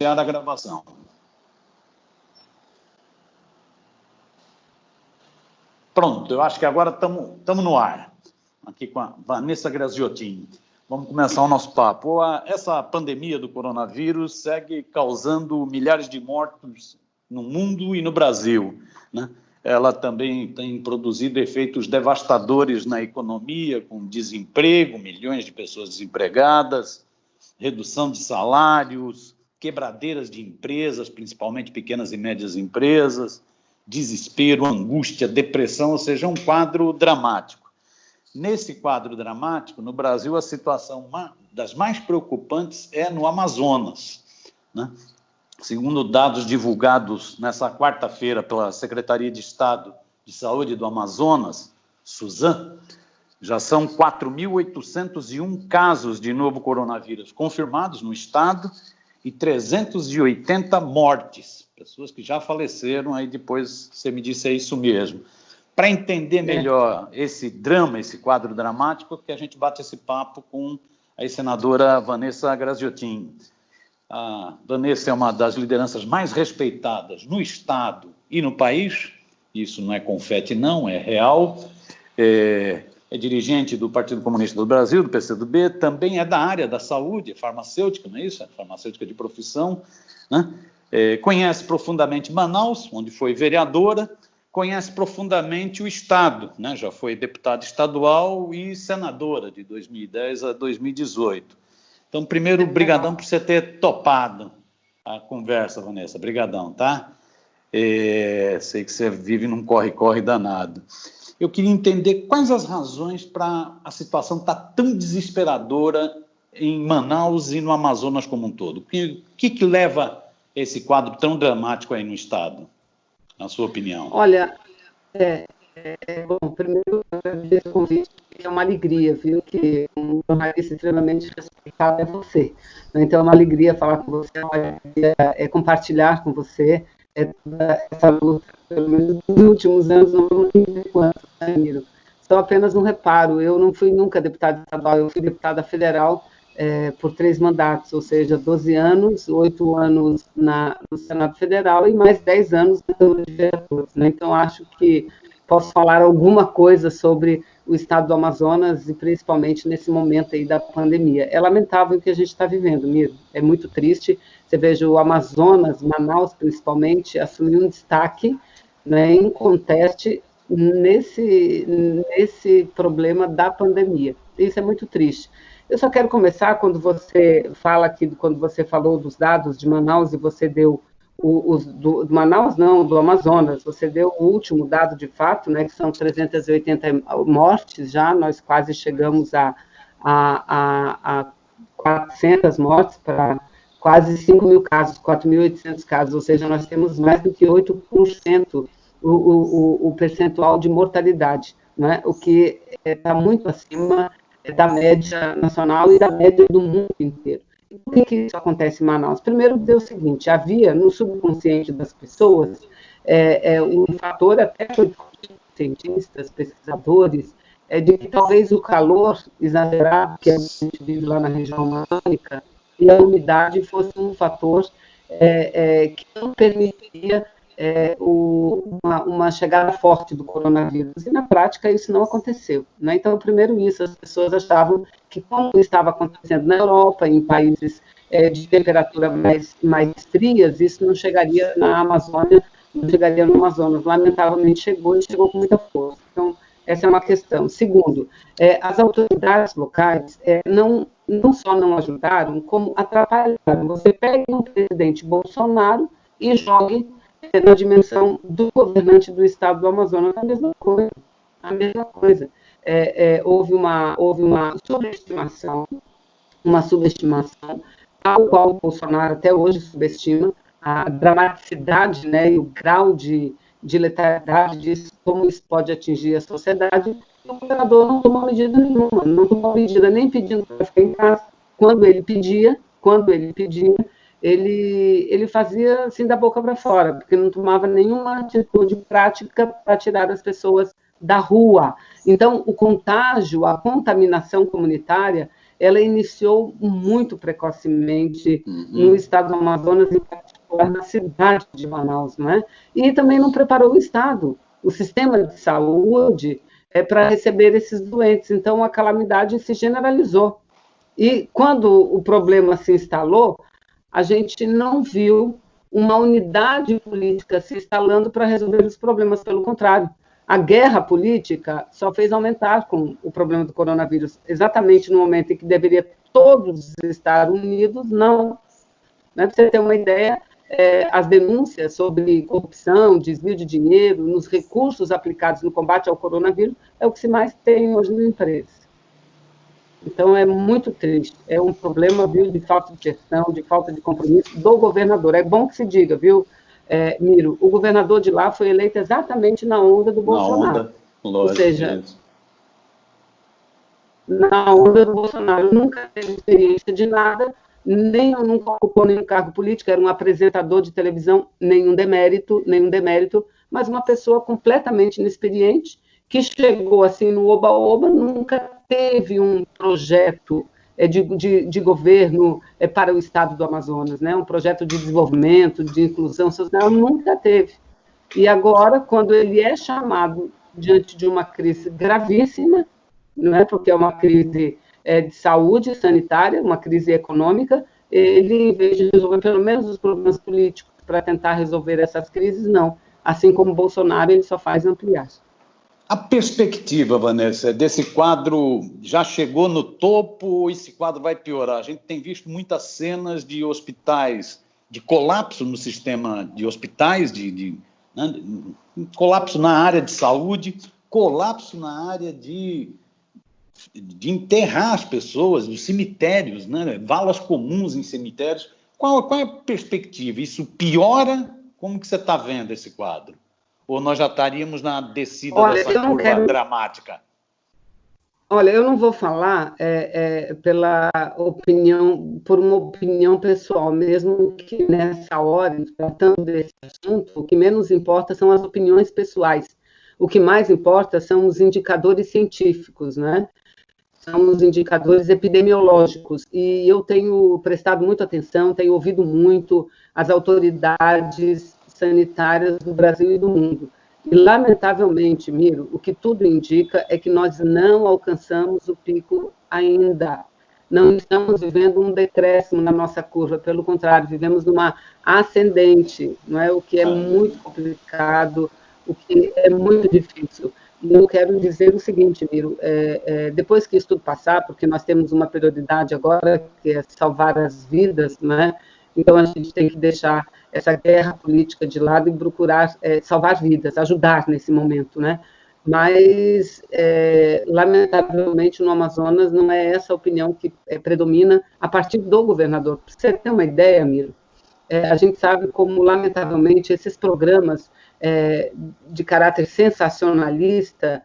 iniciar a gravação. Pronto, eu acho que agora estamos no ar, aqui com a Vanessa Graziotin. Vamos começar o nosso papo. Essa pandemia do coronavírus segue causando milhares de mortos no mundo e no Brasil, né? Ela também tem produzido efeitos devastadores na economia, com desemprego, milhões de pessoas desempregadas, redução de salários, quebradeiras de empresas, principalmente pequenas e médias empresas, desespero, angústia, depressão, ou seja, um quadro dramático. Nesse quadro dramático, no Brasil, a situação das mais preocupantes é no Amazonas, né? Segundo dados divulgados nessa quarta-feira pela Secretaria de Estado de Saúde do Amazonas, Suzan, já são 4.801 casos de novo coronavírus confirmados no estado e 380 mortes, pessoas que já faleceram, aí depois você me disse é isso mesmo. Para entender melhor esse drama, esse quadro dramático, que a gente bate esse papo com a ex-senadora Vanessa Graziotin. A Vanessa é uma das lideranças mais respeitadas no Estado e no país, isso não é confete não, é real, é dirigente do Partido Comunista do Brasil, do PCdoB, também é da área da saúde, é farmacêutica, não é isso? É farmacêutica de profissão, né? Conhece profundamente Manaus, onde foi vereadora, conhece profundamente o Estado, né? Já foi deputada estadual e senadora de 2010 a 2018. Então, primeiro, brigadão por você ter topado a conversa, Vanessa. Brigadão, tá? Sei que você vive num corre-corre danado. Eu queria entender quais as razões para a situação estar tão desesperadora em Manaus e no Amazonas como um todo. O que leva esse quadro tão dramático aí no Estado, na sua opinião? Olha, bom, primeiro, agradeço o convite, é uma alegria, viu, que um jornalista extremamente respeitado é você. Então, é uma alegria falar com você, é uma alegria compartilhar com você essa luta, pelo menos nos últimos anos, não vamos dizer quanto, né, Miro? Só apenas um reparo, eu não fui nunca deputada estadual, eu fui deputada federal por 3 mandatos, ou seja, 12 anos, 8 anos no Senado Federal e mais 10 anos na Câmara de Vereadores, né? Então, acho que posso falar alguma coisa sobre o estado do Amazonas e principalmente nesse momento aí da pandemia. É lamentável o que a gente está vivendo, Miro, é muito triste. Você veja o Amazonas, Manaus principalmente, assumiu um destaque, né, em conteste nesse problema da pandemia. Isso é muito triste. Eu só quero começar quando você falou dos dados de Manaus e você deu do Manaus, não, do Amazonas, você deu o último dado de fato, né, que são 380 mortes já, nós quase chegamos a 400 mortes para quase 5.000 casos, 4.800 casos, ou seja, nós temos mais do que 8% o percentual de mortalidade, né, o que está muito acima da média nacional e da média do mundo inteiro. Por que isso acontece em Manaus? Primeiro, deu o seguinte, havia no subconsciente das pessoas um fator, até por cientistas, pesquisadores, de que talvez o calor exagerado que a gente vive lá na região amazônica e a umidade fosse um fator que não permitiria uma chegada forte do coronavírus. E, na prática, isso não aconteceu, né? Então, primeiro isso, as pessoas achavam que, como estava acontecendo na Europa, em países de temperatura mais frias, isso não chegaria na Amazônia, não chegaria no Amazonas. Lamentavelmente, chegou e chegou com muita força. Então, essa é uma questão. Segundo, as autoridades locais não só não ajudaram, como atrapalharam. Você pega o presidente Bolsonaro e jogue na dimensão do governante do estado do Amazonas, a mesma coisa. Houve uma subestimação, tal qual o Bolsonaro até hoje subestima, a dramaticidade, né, e o grau de letalidade disso, como isso pode atingir a sociedade. E o governador não tomou medida nenhuma, não tomou medida nem pedindo para ficar em casa. Quando ele pedia, ele fazia assim da boca para fora, porque não tomava nenhuma atitude prática para tirar as pessoas da rua. Então, o contágio, a contaminação comunitária, ela iniciou muito precocemente no estado do Amazonas, em particular na cidade de Manaus, não é? E também não preparou o estado, o sistema de saúde, para receber esses doentes. Então, a calamidade se generalizou. E quando o problema se instalou, a gente não viu uma unidade política se instalando para resolver os problemas. Pelo contrário, a guerra política só fez aumentar com o problema do coronavírus. Exatamente no momento em que deveria todos estar unidos, não. Para você ter uma ideia, as denúncias sobre corrupção, desvio de dinheiro, nos recursos aplicados no combate ao coronavírus, é o que se mais tem hoje na empresa. Então, é muito triste. É um problema, viu, de falta de gestão, de falta de compromisso do governador. É bom que se diga, viu, Miro, o governador de lá foi eleito exatamente na onda do Bolsonaro. Onda, lógico, ou seja, na onda do Bolsonaro. Nunca teve experiência de nada, nunca ocupou nenhum cargo político, era um apresentador de televisão, nenhum demérito, mas uma pessoa completamente inexperiente, que chegou assim no oba-oba, nunca teve um projeto de governo para o estado do Amazonas, né? Um projeto de desenvolvimento, de inclusão social, nunca teve. E agora, quando ele é chamado diante de uma crise gravíssima, não é? Porque é uma crise de saúde sanitária, uma crise econômica, ele, em vez de resolver pelo menos os problemas políticos para tentar resolver essas crises, não. Assim como Bolsonaro, ele só faz ampliar. A perspectiva, Vanessa, desse quadro já chegou no topo ou esse quadro vai piorar? A gente tem visto muitas cenas de hospitais, de colapso no sistema de hospitais, né, colapso na área de saúde, colapso na área de enterrar as pessoas, os cemitérios, né, valas comuns em cemitérios. Qual é a perspectiva? Isso piora? Como que você está vendo esse quadro? Ou nós já estaríamos na descida dessa curva dramática? Olha, eu não vou falar por uma opinião pessoal, mesmo que nessa hora, tratando desse assunto, o que menos importa são as opiniões pessoais. O que mais importa são os indicadores científicos, né? São os indicadores epidemiológicos. E eu tenho prestado muita atenção, tenho ouvido muito as autoridades sanitárias do Brasil e do mundo. E, lamentavelmente, Miro, o que tudo indica é que nós não alcançamos o pico ainda. Não estamos vivendo um decréscimo na nossa curva, pelo contrário, vivemos numa ascendente, não é? O que é muito complicado, o que é muito difícil. E eu quero dizer o seguinte, Miro, depois que isso tudo passar, porque nós temos uma prioridade agora, que é salvar as vidas, né? Então a gente tem que deixar essa guerra política de lado e procurar salvar vidas, ajudar nesse momento, né? Mas, lamentavelmente, no Amazonas não é essa a opinião que predomina a partir do governador. Para você ter uma ideia, Miro, a gente sabe como, lamentavelmente, esses programas de caráter sensacionalista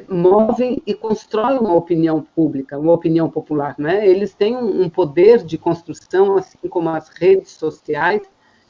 movem e constroem uma opinião pública, uma opinião popular, né? Eles têm um poder de construção, assim como as redes sociais,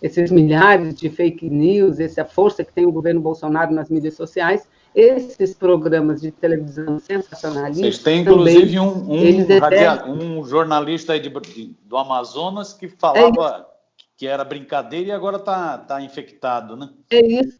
esses milhares de fake news, essa força que tem o governo Bolsonaro nas mídias sociais, esses programas de televisão sensacionalistas. Vocês têm, inclusive, um jornalista aí do Amazonas que falava que era brincadeira e agora está infectado, né? É isso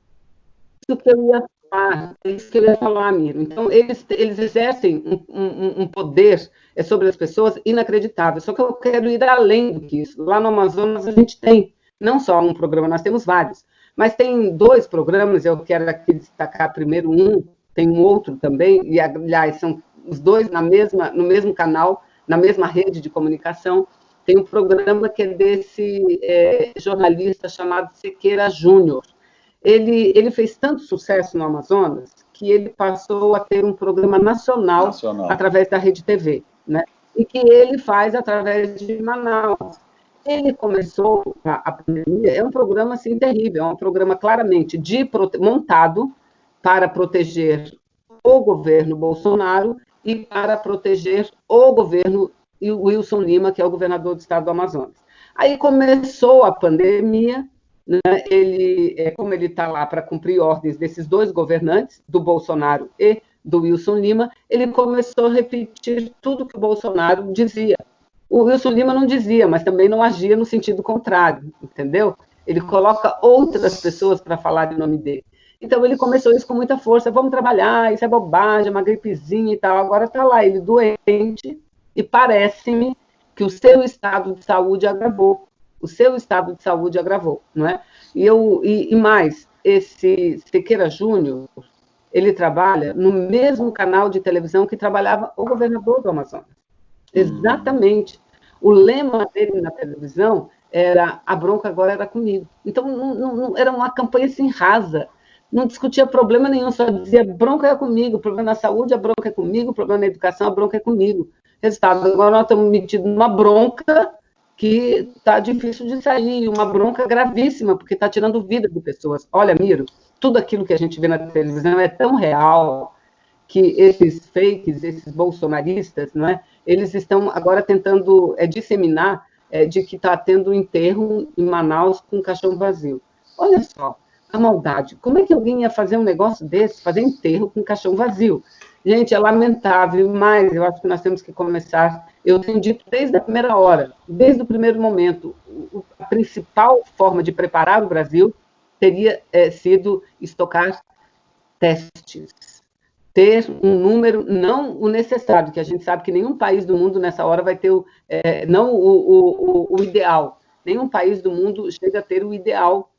que eu ia falar, Miro. Então, eles exercem um poder sobre as pessoas inacreditável. Só que eu quero ir além do que isso. Lá no Amazonas a gente tem não só um programa, nós temos vários, mas tem 2 programas, eu quero aqui destacar primeiro tem um outro também, e aliás, são os 2 no mesmo canal, na mesma rede de comunicação. Tem um programa que é desse jornalista chamado Sequeira Júnior. Ele fez tanto sucesso no Amazonas que ele passou a ter um programa nacional. Através da Rede TV, né? E que ele faz através de Manaus. Ele começou a pandemia, é um programa assim terrível, é um programa claramente montado para proteger o governo Bolsonaro e para proteger o governo Wilson Lima, que é o governador do estado do Amazonas. Aí começou a pandemia, né? Como ele está lá para cumprir ordens desses 2 governantes, do Bolsonaro e do Wilson Lima, ele começou a repetir tudo que o Bolsonaro dizia. O Wilson Lima não dizia, mas também não agia no sentido contrário, entendeu? Ele coloca outras pessoas para falar em nome dele. Então, ele começou isso com muita força. Vamos trabalhar, isso é bobagem, é uma gripezinha e tal. Agora está lá, ele doente, e parece-me que o seu estado de saúde agravou. O seu estado de saúde agravou, não é? E mais, esse Sequeira Júnior, ele trabalha no mesmo canal de televisão que trabalhava o governador do Amazonas. Exatamente. O lema dele na televisão era a bronca agora era comigo. Então, não, era uma campanha assim rasa. Não discutia problema nenhum, só dizia bronca é comigo, problema na saúde, a bronca é comigo, problema na educação, a bronca é comigo. Resultado, agora nós estamos metidos numa bronca que está difícil de sair, uma bronca gravíssima, porque está tirando vida de pessoas. Olha, Miro, tudo aquilo que a gente vê na televisão é tão real que esses fakes, esses bolsonaristas, não é? Eles estão agora tentando disseminar de que está tendo um enterro em Manaus com um caixão vazio. Olha só, a maldade. Como é que alguém ia fazer um negócio desse, fazer enterro com um caixão vazio? Gente, é lamentável, mas eu acho que nós temos que começar. Eu tenho dito desde a primeira hora, desde o primeiro momento, a principal forma de preparar o Brasil teria sido estocar testes. Ter um número, não o necessário, que a gente sabe que nenhum país do mundo nessa hora vai ter não o ideal. Nenhum país do mundo chega a ter o ideal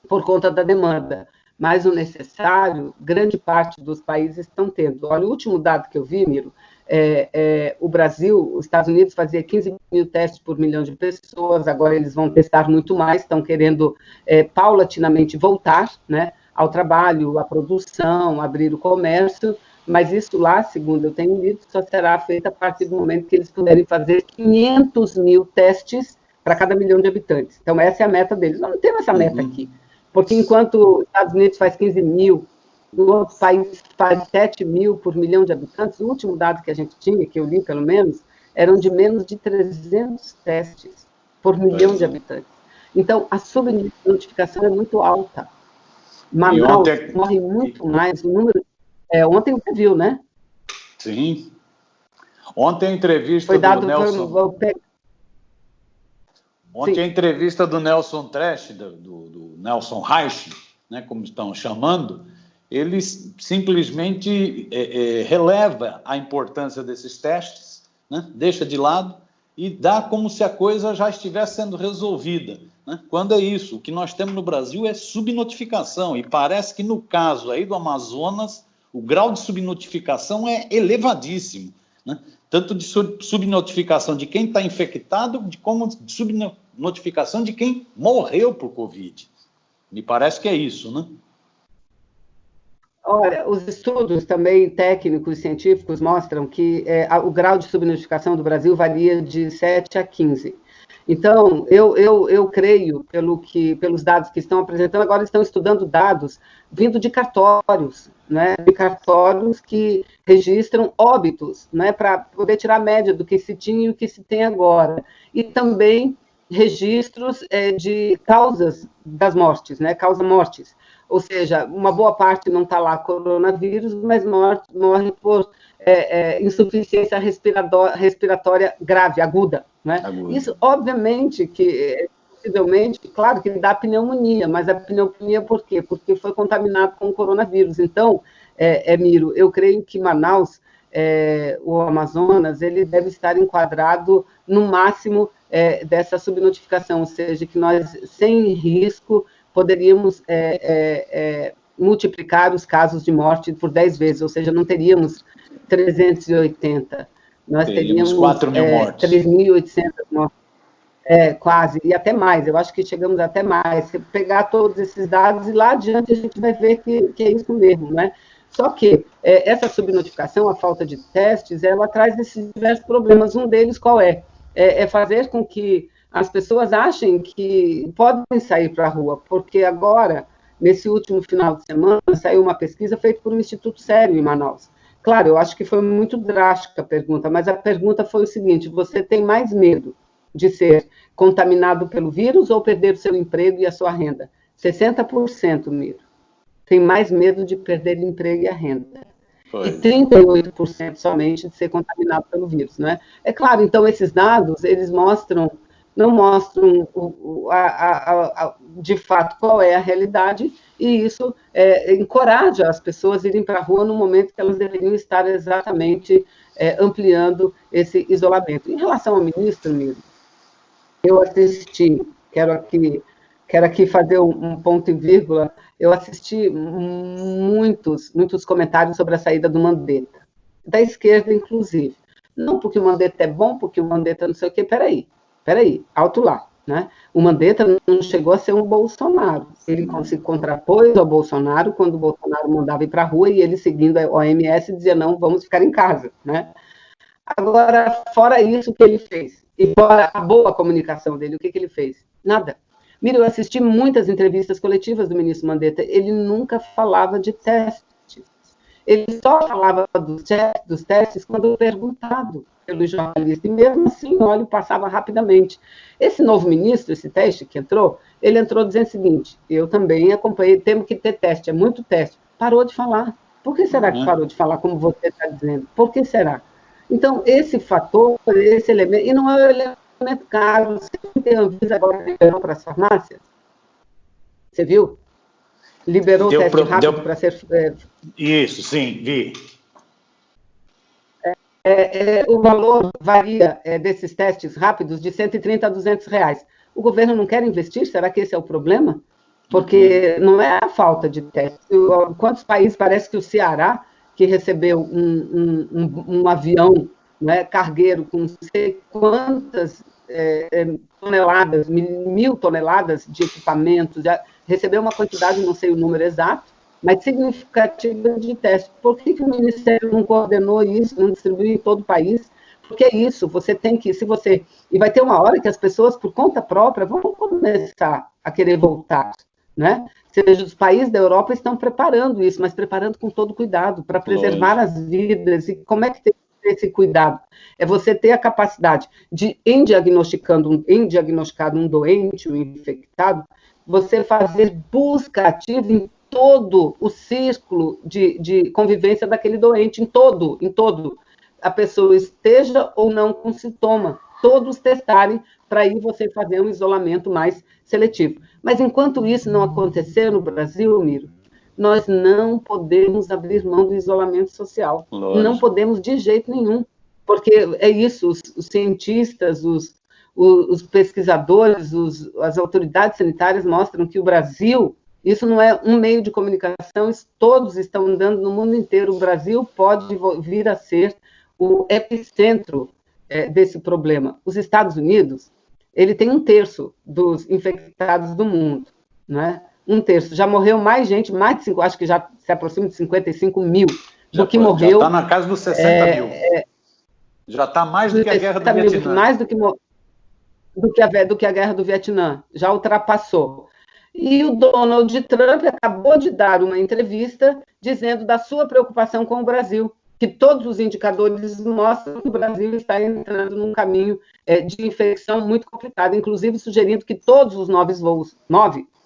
por conta da demanda. Mas o necessário, grande parte dos países estão tendo. Olha, o último dado que eu vi, Miro, o Brasil, os Estados Unidos fazia 15 mil testes por milhão de pessoas, agora eles vão testar muito mais, estão querendo paulatinamente voltar, né, ao trabalho, à produção, abrir o comércio, mas isso lá, segundo eu tenho lido, só será feito a partir do momento que eles puderem fazer 500 mil testes para cada milhão de habitantes. Então, essa é a meta deles. Nós não temos essa meta aqui, porque enquanto os Estados Unidos faz 15 mil, o outro país faz 7 mil por milhão de habitantes, o último dado que a gente tinha, que eu li pelo menos, eram de menos de 300 testes por milhão de habitantes. Então, a subnotificação é muito alta. Manaus morre muito mais, o número... ontem você viu, né? Sim. Ontem a entrevista foi dado do Nelson... Ontem a entrevista do Nelson Trash, do Nelson Reich, né, como estão chamando, ele simplesmente releva a importância desses testes, né, deixa de lado e dá como se a coisa já estivesse sendo resolvida. Né? Quando é isso, o que nós temos no Brasil é subnotificação, e parece que no caso aí do Amazonas, o grau de subnotificação é elevadíssimo, né? Tanto de subnotificação de quem está infectado, como de subnotificação de quem morreu por Covid. Me parece que é isso, né? Olha, os estudos também técnicos e científicos mostram que o grau de subnotificação do Brasil varia de 7 a 15. Então, eu creio, pelos dados que estão apresentando, agora estão estudando dados vindo de cartórios, né, de cartórios que registram óbitos, né, para poder tirar a média do que se tinha e o que se tem agora. E também registros de causas das mortes, né, causa-mortes. Ou seja, uma boa parte não está lá coronavírus, mas morre por insuficiência respiratória grave, aguda. Né? Isso, obviamente, possivelmente, claro que dá pneumonia, mas a pneumonia por quê? Porque foi contaminado com o coronavírus. Então, Miro, eu creio que Manaus, o Amazonas, ele deve estar enquadrado no máximo dessa subnotificação, ou seja, que nós, sem risco, poderíamos multiplicar os casos de morte por 10 vezes, ou seja, não teríamos 380, nós teríamos 4 mil mortes. 3.800 mortes, quase, e até mais, eu acho que chegamos até mais. Se pegar todos esses dados e lá adiante a gente vai ver que é isso mesmo, né? Só que essa subnotificação, a falta de testes, ela traz esses diversos problemas. Um deles qual é? É fazer com que as pessoas achem que podem sair para a rua, porque agora, nesse último final de semana, saiu uma pesquisa feita por um instituto sério em Manaus. Claro, eu acho que foi muito drástica a pergunta, mas a pergunta foi o seguinte: você tem mais medo de ser contaminado pelo vírus ou perder o seu emprego e a sua renda? 60%, Miro, tem mais medo de perder o emprego e a renda. e 38% somente de ser contaminado pelo vírus, né? É claro, então, esses dados, eles não mostram de fato qual é a realidade, e isso encoraja as pessoas a irem para a rua no momento que elas deveriam estar exatamente ampliando esse isolamento. Em relação ao ministro, Miro, eu assisti, quero aqui fazer um ponto e vírgula, eu assisti muitos comentários sobre a saída do Mandetta, da esquerda, inclusive. Não porque o Mandetta é bom, porque o Mandetta não sei o quê, peraí, alto lá, né? O Mandetta não chegou a ser um Bolsonaro, ele se contrapôs ao Bolsonaro quando o Bolsonaro mandava ir para a rua e ele, seguindo a OMS, dizia, não, vamos ficar em casa, né? Agora, fora isso, o que ele fez? E fora a boa comunicação dele, o que ele fez? Nada. Mira, eu assisti muitas entrevistas coletivas do ministro Mandetta, ele nunca falava de testes. Ele só falava dos testes quando perguntado pelo jornalista, e mesmo assim o óleo passava rapidamente. Esse novo ministro, esse teste que entrou, ele entrou dizendo o seguinte, eu também acompanhei, temos que ter teste, é muito teste. Parou de falar. Por que será que parou de falar, como você está dizendo? Por que será? Então, esse fator, esse elemento, e não é um elemento caro, você tem a Anvisa agora liberou para as farmácias? Você viu? Liberou o teste rápido para ser... Isso, sim, vi. O valor varia desses testes rápidos de 130 a 200 reais. O governo não quer investir? Será que esse é o problema? Porque não é a falta de testes. Quantos países, parece que o Ceará, que recebeu um avião, né, cargueiro com não sei quantas toneladas, 1.000 toneladas de equipamentos, já recebeu uma quantidade, não sei o número exato, mas significativa de testes. Por que o Ministério não coordenou isso, não distribuiu em todo o país? Porque é isso, você tem que, e vai ter uma hora que as pessoas, por conta própria, vão começar a querer voltar, né? Ou seja, os países da Europa estão preparando isso, mas preparando com todo cuidado, para preservar as vidas. E como é que tem esse cuidado? É você ter a capacidade de, em diagnosticado um doente, um infectado, você fazer busca ativa em todo o círculo de convivência daquele doente, em todo, a pessoa esteja ou não com sintoma, todos testarem, para aí você fazer um isolamento mais seletivo. Mas enquanto isso não acontecer no Brasil, Miro, nós não podemos abrir mão do isolamento social. Lógico. Não podemos de jeito nenhum, porque é isso, os cientistas, os pesquisadores, as autoridades sanitárias mostram que o Brasil, isso não é um meio de comunicação, todos estão andando no mundo inteiro, o Brasil pode vir a ser o epicentro desse problema. Os Estados Unidos, ele tem 1/3 dos infectados do mundo, né? 1/3. Já morreu mais gente, acho que já se aproxima de 55 mil do que morreu. Já está na casa dos 60 mil. Já está mais do que a guerra do Vietnã. Mais do que a guerra do Vietnã. Já ultrapassou. E o Donald Trump acabou de dar uma entrevista dizendo da sua preocupação com o Brasil, que todos os indicadores mostram que o Brasil está entrando num caminho de infecção muito complicado, inclusive sugerindo que todos os 9 voos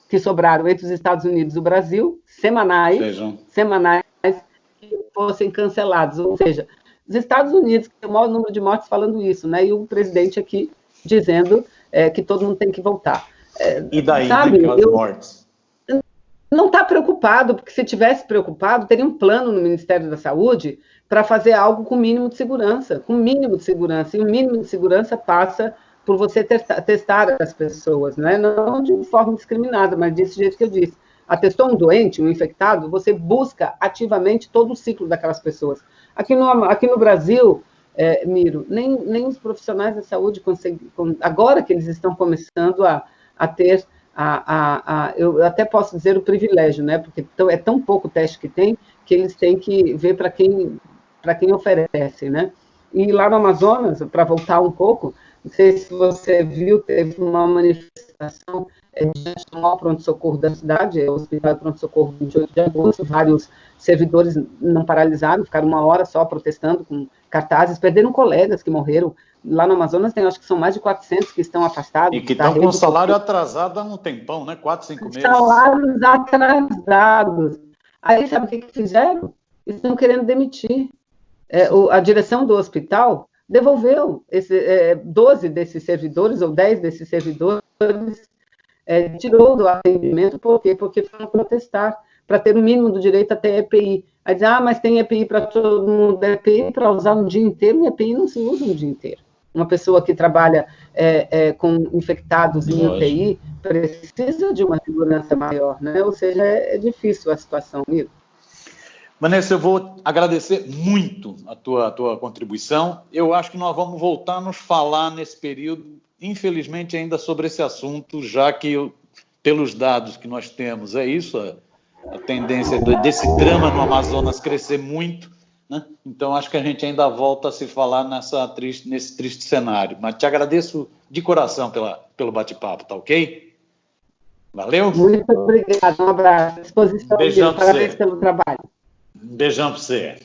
que sobraram entre os Estados Unidos e o Brasil, semanais, que fossem cancelados. Ou seja, os Estados Unidos, que tem o maior número de mortes, falando isso, né? E o presidente aqui dizendo que todo mundo tem que voltar. E daí, aquelas mortes? Não está preocupado, porque se tivesse preocupado, teria um plano no Ministério da Saúde para fazer algo com mínimo de segurança, E o mínimo de segurança passa por você testar as pessoas, né? Não de forma discriminada, mas desse jeito que eu disse. Atestou um doente, um infectado, você busca ativamente todo o ciclo daquelas pessoas. Aqui no Brasil, Miro, nem os profissionais da saúde conseguem, agora que eles estão começando a ter, eu até posso dizer o privilégio, né? Porque é tão pouco teste que tem, que eles têm que ver para quem oferece, né? E lá no Amazonas, para voltar um pouco, não sei se você viu, teve uma manifestação diante do maior pronto-socorro da cidade, o Hospital de Pronto-Socorro 28 de agosto, vários servidores não paralisaram, ficaram 1 hora só protestando com cartazes, perderam colegas que morreram. Lá no Amazonas tem, acho que são mais de 400 que estão afastados. E que estão com o salário atrasado há um tempão, né? 4, 5 meses. Salários atrasados. Aí sabe o que fizeram? estão querendo demitir. A direção do hospital devolveu 12 desses servidores, ou 10 desses servidores, tirou do atendimento. Por quê? Porque foram protestar, para ter o mínimo do direito a ter EPI. Aí diz, mas tem EPI para todo mundo, EPI para usar um dia inteiro, e EPI não se usa um dia inteiro. Uma pessoa que trabalha com infectados em UTI precisa de uma segurança maior, né? Ou seja, é difícil a situação, Miro. Vanessa, eu vou agradecer muito a tua contribuição. Eu acho que nós vamos voltar a nos falar nesse período, infelizmente, ainda sobre esse assunto, já que, pelos dados que nós temos, é isso, a tendência desse drama no Amazonas crescer muito, né? Então, acho que a gente ainda volta a se falar nesse triste cenário. Mas te agradeço de coração pelo bate-papo, tá ok? Valeu? Muito obrigado, um abraço. À disposição. Beijão para você. Parabéns pelo trabalho. Beijão para você.